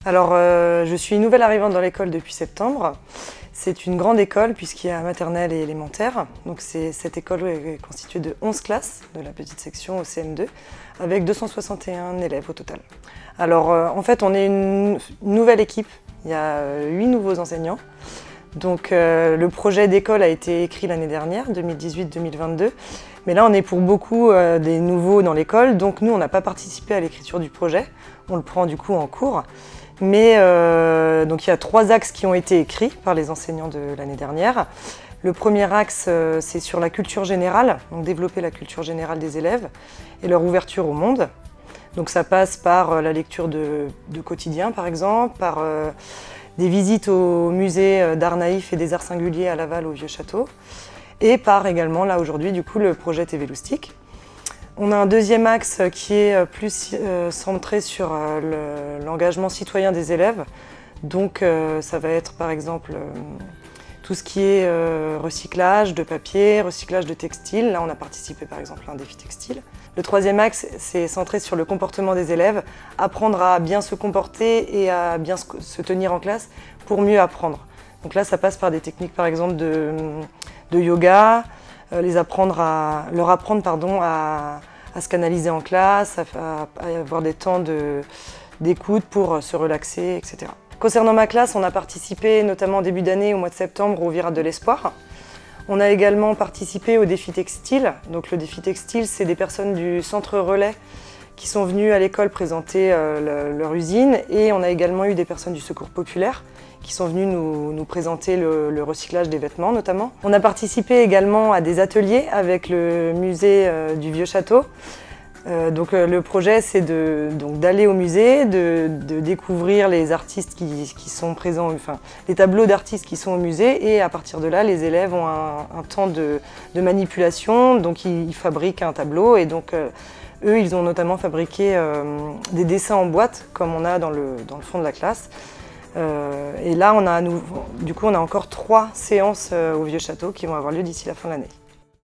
Alors, je suis une nouvelle arrivante dans l'école depuis septembre. C'est une grande école puisqu'il y a maternelle et élémentaire. Donc cette école est constituée de 11 classes, de la petite section au CM2, avec 261 élèves au total. Alors en fait, on est une nouvelle équipe. Il y a 8 nouveaux enseignants. Donc le projet d'école a été écrit l'année dernière, 2018-2022. Mais là, on est pour beaucoup des nouveaux dans l'école. Donc nous, on n'a pas participé à l'écriture du projet. On le prend du coup en cours. Mais donc il y a 3 axes qui ont été écrits par les enseignants de l'année dernière. Le premier axe, c'est sur la culture générale, donc développer la culture générale des élèves et leur ouverture au monde. Donc ça passe par la lecture de quotidien par exemple, par des visites au musée d'art naïf et des arts singuliers à Laval au Vieux-Château, et par également là aujourd'hui du coup le projet Tévéloustique. On a un deuxième axe qui est plus centré sur l'engagement citoyen des élèves. Donc ça va être par exemple tout ce qui est recyclage de papier, recyclage de textile. Là on a participé par exemple à un défi textile. Le troisième axe c'est centré sur le comportement des élèves, apprendre à bien se comporter et à bien se tenir en classe pour mieux apprendre. Donc là ça passe par des techniques par exemple de yoga, leur apprendre à se canaliser en classe, à avoir des temps d'écoute pour se relaxer, etc. Concernant ma classe, on a participé notamment en début d'année, au mois de septembre, au Virage de l'Espoir. On a également participé au défi textile. Donc le défi textile, c'est des personnes du centre relais qui sont venues à l'école présenter leur usine, et on a également eu des personnes du Secours populaire qui sont venues nous présenter le recyclage des vêtements notamment. On a participé également à des ateliers avec le musée du Vieux-Château. Donc le projet c'est d'aller au musée, de découvrir les artistes qui sont présents, enfin les tableaux d'artistes qui sont au musée, et à partir de là les élèves ont un temps de manipulation, donc ils fabriquent un tableau, et donc eux ils ont notamment fabriqué des dessins en boîte comme on a dans le fond de la classe. Et là, on a encore 3 séances au Vieux-Château qui vont avoir lieu d'ici la fin de l'année.